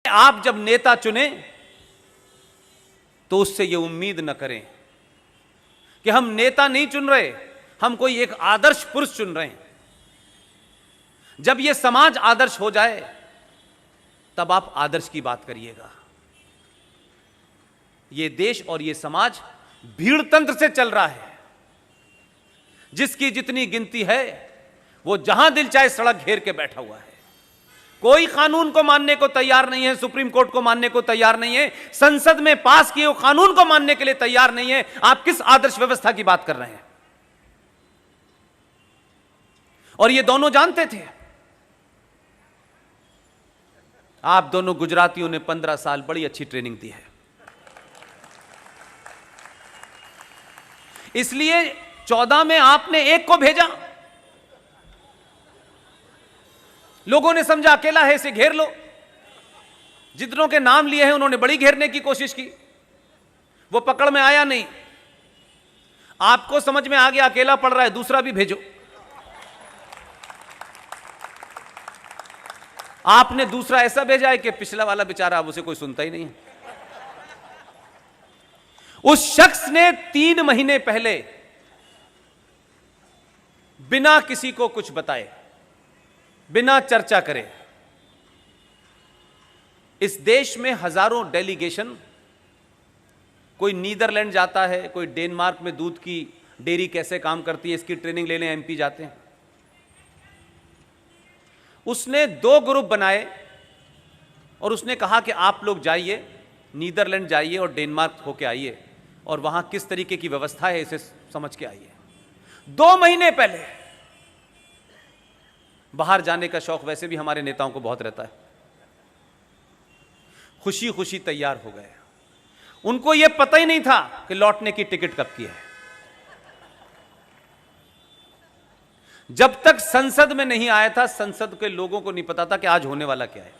आप जब नेता चुने तो उससे यह उम्मीद न करें कि हम नेता नहीं चुन रहे, हम कोई एक आदर्श पुरुष चुन रहे हैं। जब यह समाज आदर्श हो जाए तब आप आदर्श की बात करिएगा। यह देश और यह समाज भीड़ तंत्र से चल रहा है। जिसकी जितनी गिनती है वो जहां दिल चाहे सड़क घेर के बैठा हुआ है। कोई कानून को मानने को तैयार नहीं है, सुप्रीम कोर्ट को मानने को तैयार नहीं है, संसद में पास किए हुए कानून को मानने के लिए तैयार नहीं है। आप किस आदर्श व्यवस्था की बात कर रहे हैं? और ये दोनों जानते थे। आप दोनों गुजरातियों ने 15 साल बड़ी अच्छी ट्रेनिंग दी है, इसलिए 14 में आपने एक को भेजा। लोगों ने समझा अकेला है, इसे घेर लो। जितनों के नाम लिए हैं उन्होंने बड़ी घेरने की कोशिश की, वो पकड़ में आया नहीं। आपको समझ में आ गया अकेला पड़ रहा है, दूसरा भी भेजो। आपने दूसरा ऐसा भेजा है कि पिछला वाला बेचारा अब उसे कोई सुनता ही नहीं है। उस शख्स ने 3 महीने पहले बिना किसी को कुछ बताए, बिना चर्चा करे, इस देश में हजारों डेलीगेशन, कोई नीदरलैंड जाता है, कोई डेनमार्क में दूध की डेयरी कैसे काम करती है इसकी ट्रेनिंग लेने एमपी जाते हैं। उसने 2 ग्रुप बनाए और उसने कहा कि आप लोग जाइए, नीदरलैंड जाइए और डेनमार्क होके आइए और वहां किस तरीके की व्यवस्था है इसे समझ के आइए। 2 महीने पहले। बाहर जाने का शौक वैसे भी हमारे नेताओं को बहुत रहता है। खुशी खुशी तैयार हो गए। उनको यह पता ही नहीं था कि लौटने की टिकट कब की है। जब तक संसद में नहीं आया था, संसद के लोगों को नहीं पता था कि आज होने वाला क्या है।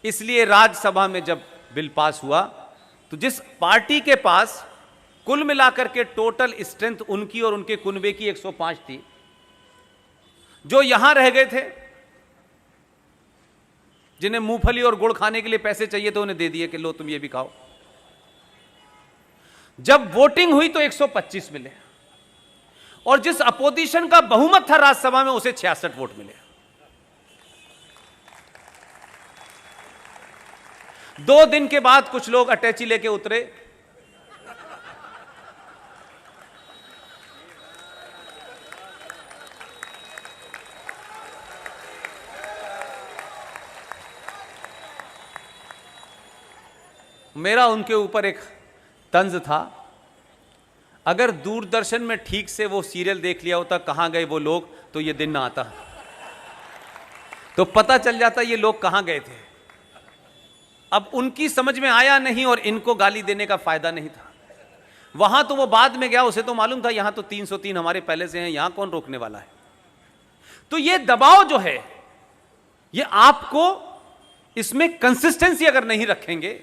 इसलिए राज्यसभा में जब बिल पास हुआ तो जिस पार्टी के पास कुल मिलाकर के टोटल स्ट्रेंथ उनकी और उनके कुनबे की 105 थी, जो यहां रह गए थे, जिन्हें मूंगफली और गुड़ खाने के लिए पैसे चाहिए थे, उन्हें दे दिए कि लो तुम ये भी खाओ। जब वोटिंग हुई तो 125 मिले और जिस अपोजिशन का बहुमत था राज्यसभा में उसे 66 वोट मिले। 2 दिन के बाद कुछ लोग अटैची लेके उतरे। मेरा उनके ऊपर एक तंज था, अगर दूरदर्शन में ठीक से वो सीरियल देख लिया होता कहां गए वो लोग, तो ये दिन ना आता, तो पता चल जाता ये लोग कहां गए थे। अब उनकी समझ में आया नहीं और इनको गाली देने का फायदा नहीं था। वहां तो वो बाद में गया, उसे तो मालूम था यहां तो 303 हमारे पहले से हैं, यहां कौन रोकने वाला है। तो ये दबाव जो है, ये आपको इसमें कंसिस्टेंसी अगर नहीं रखेंगे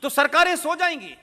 तो सरकारें सो जाएंगी।